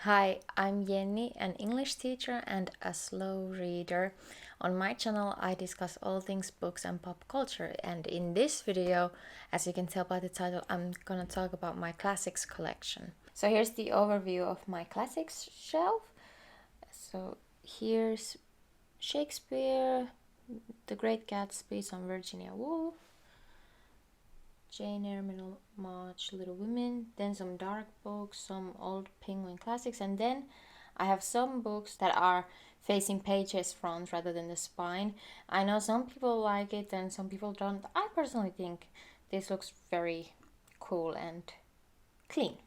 Hi, I'm Jenny, an English teacher and a slow reader. On my channel, I discuss all things books and pop culture, and in this video, as you can tell by the title, I'm gonna talk about my classics collection. So here's the overview of my classics shelf. So here's Shakespeare, The Great Gatsby, some Virginia Woolf, Jane Eyre, Middlemarch, Little Women, then some dark books, some old Penguin classics, and then I have some books that are facing pages front rather than the spine. I know some people like it and some people don't. I personally think this looks very cool and clean.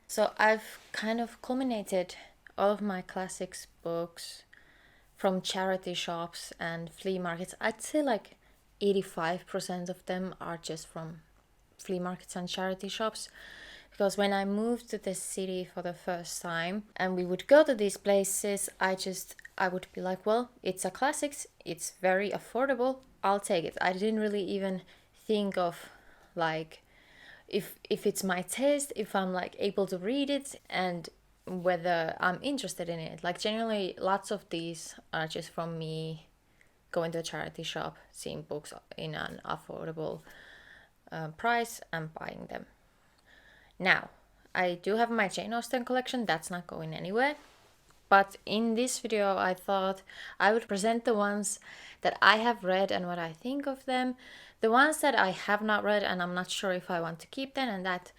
So I've kind of culminated all of my classics books from charity shops and flea markets. I'd say like 85% of them are just from flea markets and charity shops, because when I moved to the city for the first time and we would go to these places, I would be like, well, it's a classics, it's very affordable, I'll take it. I didn't really even think of like if it's my taste, if I'm like able to read it, and whether I'm interested in it. Like generally lots of these are just from me going to a charity shop, seeing books in an affordable price and buying them. Now, I do have my Jane Austen collection, that's not going anywhere. But in this video, I thought I would present the ones that I have read and what I think of them. The ones that I have not read and I'm not sure if I want to keep them, and that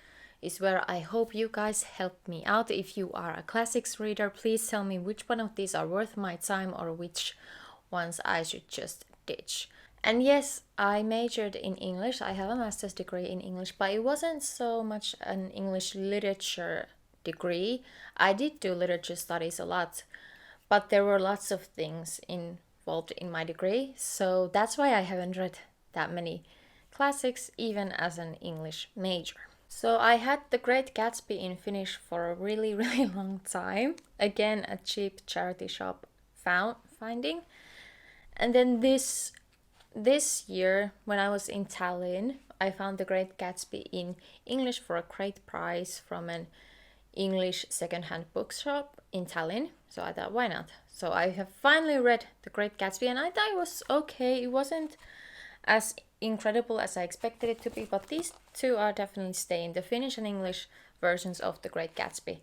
is where I hope you guys help me out. If you are a classics reader, please tell me which one of these are worth my time or which ones I should just ditch. And yes, I majored in English. I have a master's degree in English, but it wasn't so much an English literature degree. I did do literature studies a lot, but there were lots of things involved in my degree. So that's why I haven't read that many classics, even as an English major. So I had The Great Gatsby in Finnish for a really, really long time. Again, a cheap charity shop finding. And then this year, when I was in Tallinn, I found The Great Gatsby in English for a great price from an English second-hand bookshop in Tallinn. So I thought, why not? So I have finally read The Great Gatsby, and I thought it was okay. It wasn't as incredible as I expected it to be, but these two are definitely staying, the Finnish and English versions of The Great Gatsby.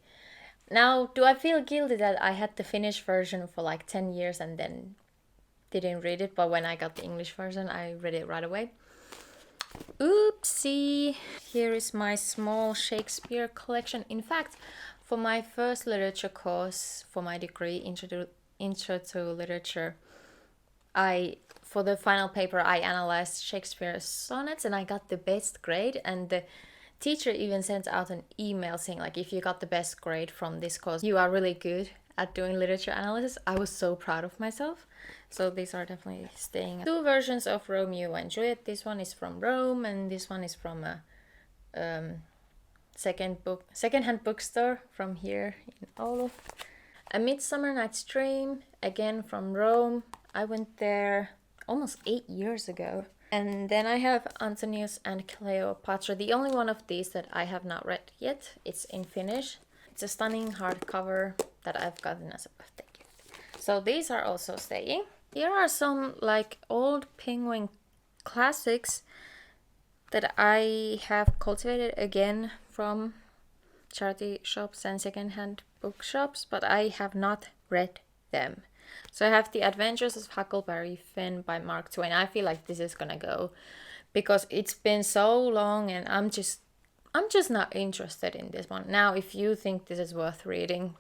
Now, do I feel guilty that I had the Finnish version for like 10 years and then didn't read it, but when I got the English version, I read it right away? Oopsie! Here is my small Shakespeare collection. In fact, for my first literature course, for my degree, Intro to Literature, for the final paper, I analyzed Shakespeare's sonnets and I got the best grade, and the teacher even sent out an email saying like, if you got the best grade from this course, you are really good at doing literature analysis. I was so proud of myself. So these are definitely staying. Two versions of Romeo and Juliet. This one is from Rome and this one is from a second-hand bookstore from here in Oulu. A Midsummer Night's Dream, again from Rome. I went there almost 8 years ago. And then I have Antonius and Cleopatra, the only one of these that I have not read yet. It's in Finnish. It's a stunning hardcover that I've gotten as a birthday gift. So these are also staying. Here are some like old Penguin classics that I have cultivated again from charity shops and second-hand bookshops, but I have not read them. So I have The Adventures of Huckleberry Finn by Mark Twain. I feel like this is gonna go because it's been so long and I'm just not interested in this one. Now, if you think this is worth reading,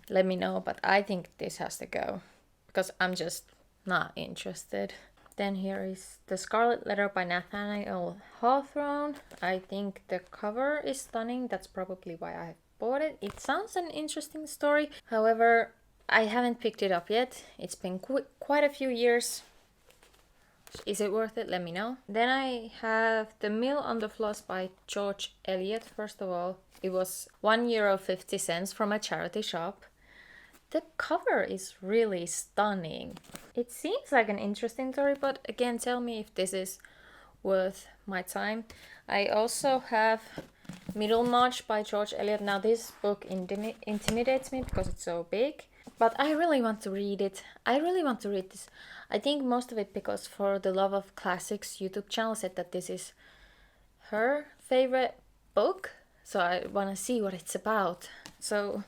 let me know, but I think this has to go because I'm just not interested. Then here is The Scarlet Letter by Nathaniel Hawthorne. I think the cover is stunning. That's probably why I bought it. It sounds an interesting story. However, I haven't picked it up yet. It's been quite a few years. Is it worth it? Let me know. Then I have The Mill on the Floss by George Eliot. First of all, it was €1.50 from a charity shop. The cover is really stunning. It seems like an interesting story, but again, tell me if this is worth my time. I also have Middlemarch by George Eliot. Now this book intimidates me because it's so big, but I really want to read it. I really want to read this. I think most of it because For the Love of Classics YouTube channel said that this is her favorite book, so I want to see what it's about. So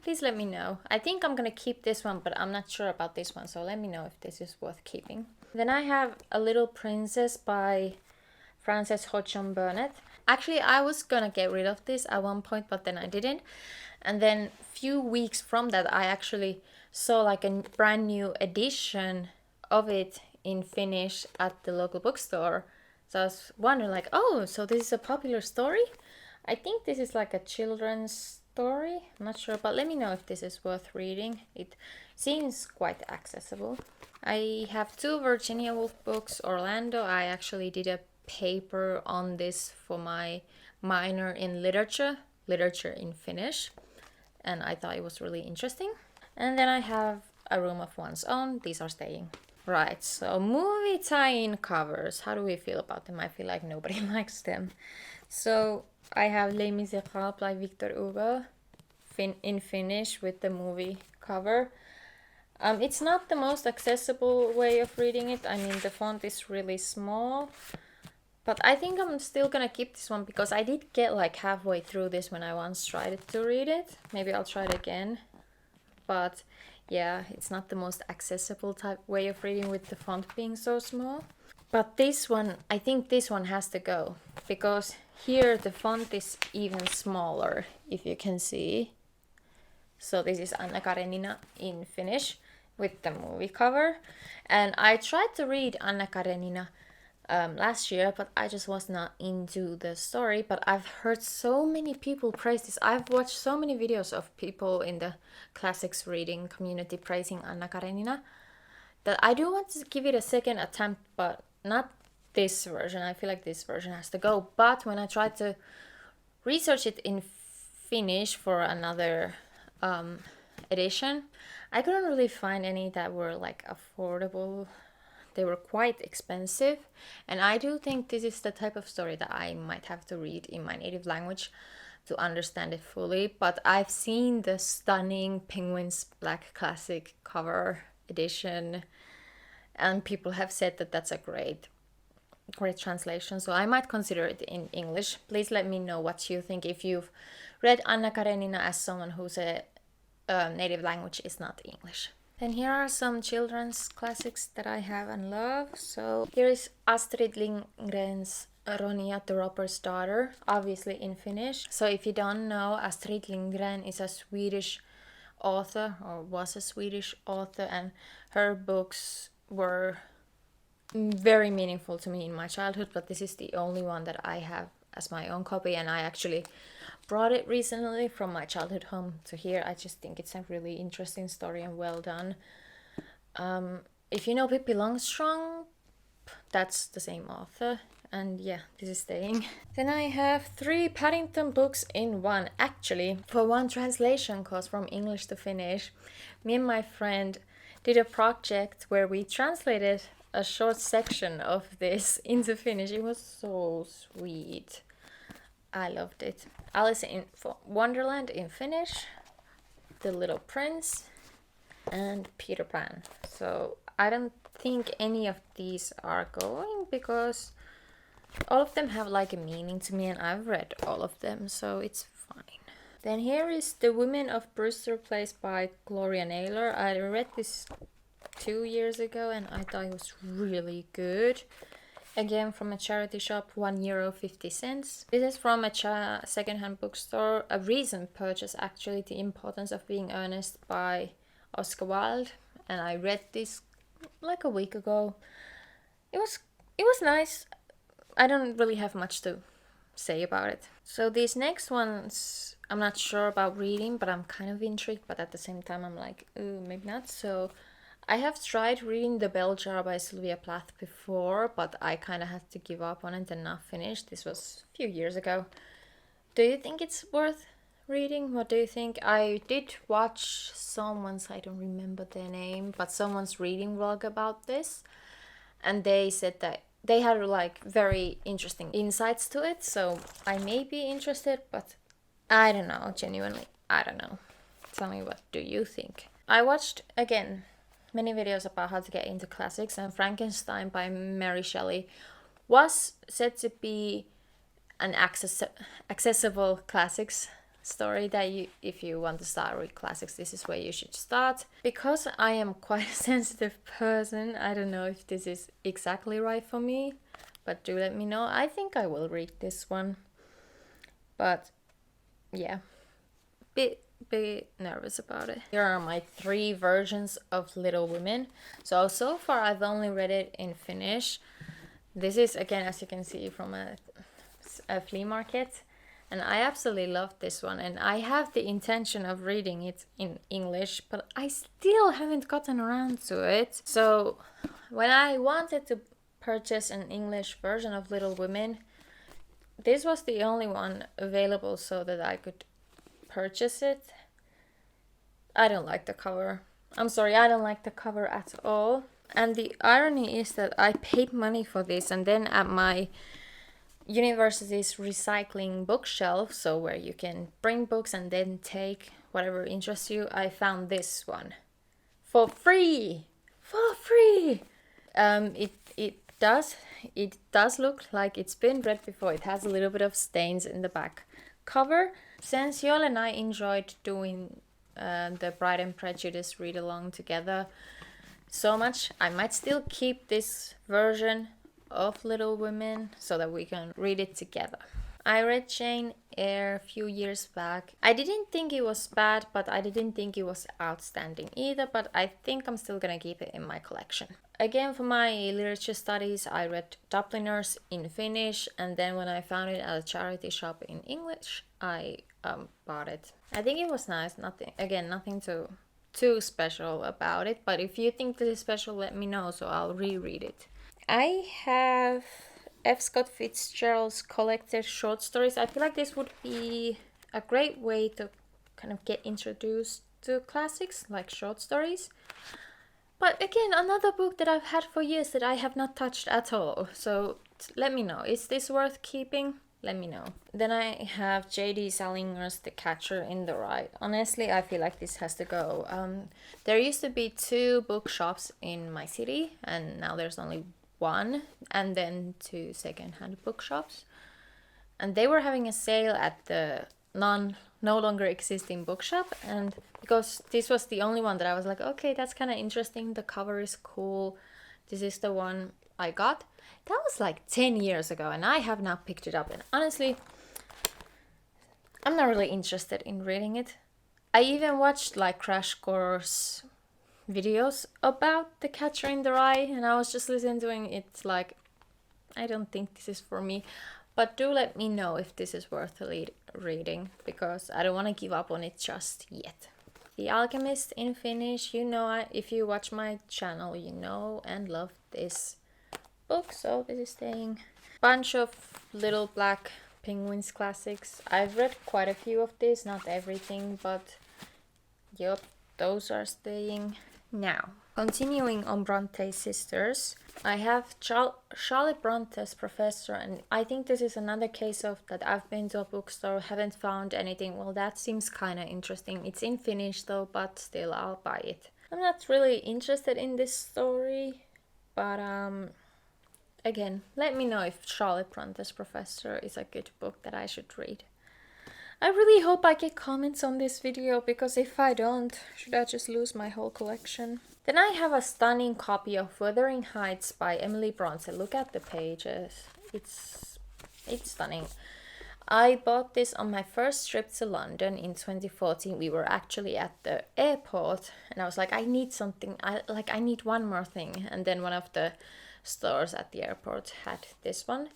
please let me know. I think I'm gonna keep this one, but I'm not sure about this one, so let me know if this is worth keeping. Then I have A Little Princess by Frances Hodgson Burnett. Actually, I was gonna get rid of this at one point, but then I didn't. And then few weeks from that, I actually saw like a brand new edition of it in Finnish at the local bookstore. So I was wondering like, oh, so this is a popular story? I think this is like a children's story. I'm not sure, but let me know if this is worth reading. It seems quite accessible. I have 2 Virginia Woolf books. Orlando, I actually did a paper on this for my minor in literature in Finnish, and I thought it was really interesting. And then I have A Room of One's Own. These are staying. Right, so movie tie-in covers. How do we feel about them? I feel like nobody likes them. So I have Les Miserables by Victor Hugo in Finnish with the movie cover. It's not the most accessible way of reading it. I mean, the font is really small. But I think I'm still gonna keep this one because I did get like halfway through this when I once tried to read it. Maybe I'll try it again. But yeah, it's not the most accessible type way of reading with the font being so small. But this one, I think this one has to go because here the font is even smaller, if you can see. So this is Anna Karenina in Finnish with the movie cover. And I tried to read Anna Karenina last year, but I just was not into the story. But I've heard so many people praise this. I've watched so many videos of people in the classics reading community praising Anna Karenina that I do want to give it a second attempt, but not this version. I feel like this version has to go. But when I tried to research it in Finnish for another edition, I couldn't really find any that were like affordable. They were quite expensive, and I do think this is the type of story that I might have to read in my native language to understand it fully. But I've seen the stunning Penguins Black Classic cover edition, and people have said that that's a great translation, so I might consider it in English. Please let me know what you think if you've read Anna Karenina as someone whose native language is not English. Then here are some children's classics that I have and love. So here is Astrid Lindgren's Ronja the Robber's Daughter, obviously in Finnish. So if you don't know, Astrid Lindgren is a Swedish author, or was a Swedish author, and her books were very meaningful to me in my childhood, but this is the only one that I have as my own copy, and I actually brought it recently from my childhood home to here. I just think it's a really interesting story and well done. If you know Pippi Longstrump, that's the same author, and yeah, this is staying. Then I have 3 Paddington books in one. Actually, for one translation course from English to Finnish, me and my friend did a project where we translated a short section of this into Finnish. It was so sweet. I loved it. Alice in Wonderland in Finnish, The Little Prince, and Peter Pan. So I don't think any of these are going because all of them have like a meaning to me, and I've read all of them, so it's fine. Then here is The Women of Brewster Place by Gloria Naylor. I read this 2 years ago and I thought it was really good. Again, from a charity shop, €1.50. This is from a second-hand bookstore. A recent purchase, actually, The Importance of Being Earnest by Oscar Wilde. And I read this like a week ago. It was nice. I don't really have much to say about it. So these next ones, I'm not sure about reading, but I'm kind of intrigued. But at the same time, I'm like, ooh, maybe not. So I have tried reading The Bell Jar by Sylvia Plath before, but I kind of had to give up on it and not finish. This was a few years ago. Do you think it's worth reading? What do you think? I did watch someone's, I don't remember their name, but someone's reading vlog about this, and they said that they had like very interesting insights to it, so I may be interested, but I don't know, genuinely, I don't know. Tell me, what do you think? I watched, again, many videos about how to get into classics, and Frankenstein by Mary Shelley was said to be an accessible classics story that you, if you want to start with classics, this is where you should start. Because I am quite a sensitive person, I don't know if this is exactly right for me, but do let me know. I think I will read this one, but yeah, bit nervous about it. Here are my 3 versions of Little Women. So far I've only read it in Finnish. This is, again, as you can see, from a flea market, and I absolutely love this one, and I have the intention of reading it in English, but I still haven't gotten around to it. So when I wanted to purchase an English version of Little Women, this was the only one available so that I could purchase it. I don't like the cover. I'm sorry, I don't like the cover at all. And the irony is that I paid money for this, and then at my university's recycling bookshelf, so where you can bring books and then take whatever interests you, I found this one for free. For free. It does look like it's been read before. It has a little bit of stains in the back cover. Since Joel and I enjoyed doing the Pride and Prejudice read along together so much, I might still keep this version of Little Women so that we can read it together. I read Jane Eyre a few years back. I didn't think it was bad, but I didn't think it was outstanding either, but I think I'm still gonna keep it in my collection. Again, for my literature studies, I read Dubliners in Finnish, and then when I found it at a charity shop in English, I bought it. I think it was nice. Nothing too special about it, but if you think this is special, let me know, so I'll reread it. I have F. Scott Fitzgerald's collected short stories. I feel like this would be a great way to kind of get introduced to classics like short stories. But again, another book that I've had for years that I have not touched at all. So let me know. Is this worth keeping? Let me know. Then I have J.D. Salinger's The Catcher in the Rye. Honestly, I feel like this has to go. There used to be 2 bookshops in my city, and now there's only 1, and then 2 second-hand bookshops. And they were having a sale at the no longer existing bookshop, and because this was the only one that I was like, okay, that's kind of interesting, the cover is cool, this is the one I got. That was like 10 years ago, and I have not picked it up, and honestly, I'm not really interested in reading it. I even watched like Crash Course videos about The Catcher in the Rye, and I was just listening to it like, I don't think this is for me. But do let me know if this is worth reading, because I don't want to give up on it just yet. The Alchemist in Finnish, if you watch my channel, you know and love this book, so this is staying. Bunch of Little Black Penguins classics. I've read quite a few of these, not everything, but yep, those are staying. Now, continuing on Bronte sisters, I have Charlotte Bronte's Professor, and I think this is another case of that I've been to a bookstore, haven't found anything. Well, that seems kind of interesting. It's in Finnish though, but still I'll buy it. I'm not really interested in this story, but again, let me know if Charlotte Bronte's Professor is a good book that I should read. I really hope I get comments on this video, because if I don't, should I just lose my whole collection? Then I have a stunning copy of Wuthering Heights by Emily Bronte. Look at the pages. It's stunning. I bought this on my first trip to London in 2014. We were actually at the airport, and I was like, I need something. I need one more thing. And then one of the stores at the airport had this one.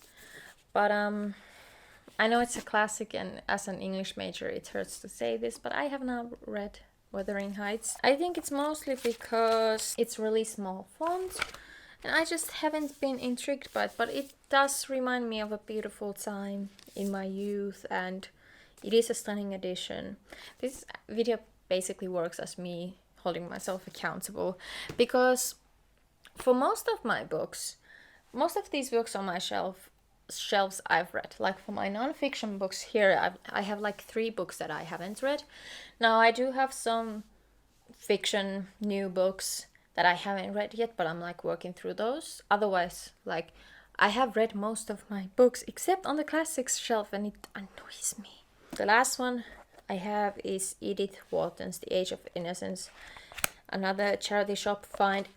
But I know it's a classic, and as an English major it hurts to say this, but I have not read Wuthering Heights. I think it's mostly because it's really small font, and I just haven't been intrigued by it, but it does remind me of a beautiful time in my youth, and it is a stunning edition. This video basically works as me holding myself accountable, because for most of my books, most of these books on my shelves I've read. Like for my non-fiction books here, I have like 3 books that I haven't read. Now I do have some fiction new books that I haven't read yet, but I'm like working through those. Otherwise, like I have read most of my books except on the classics shelf, and it annoys me. The last one I have is Edith Wharton's The Age of Innocence. Another charity shop find.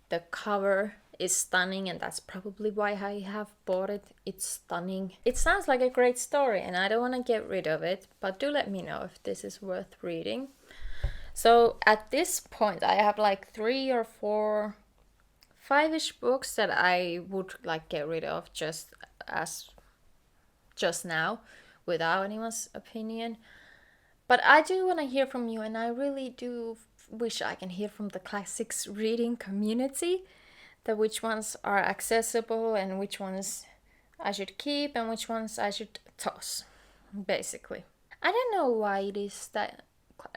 The cover is stunning, and that's probably why I have bought it. It's stunning. It sounds like a great story, and I don't want to get rid of it, but do let me know if this is worth reading. So at this point, I have like 3 or 4, 5-ish books that I would like get rid of just now, without anyone's opinion. But I do want to hear from you, and I really do wish I can hear from the classics reading community, that which ones are accessible and which ones I should keep and which ones I should toss, basically. I don't know why it is that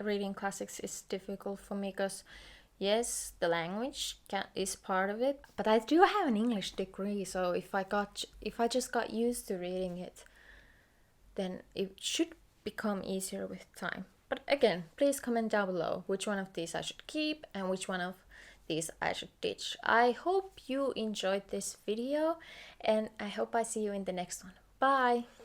reading classics is difficult for me, because yes, the language is part of it, but I do have an English degree, so if I just got used to reading it, then it should become easier with time. But again, please comment down below which one of these I should keep and which one of these I should ditch. I hope you enjoyed this video, and I hope I see you in the next one. Bye!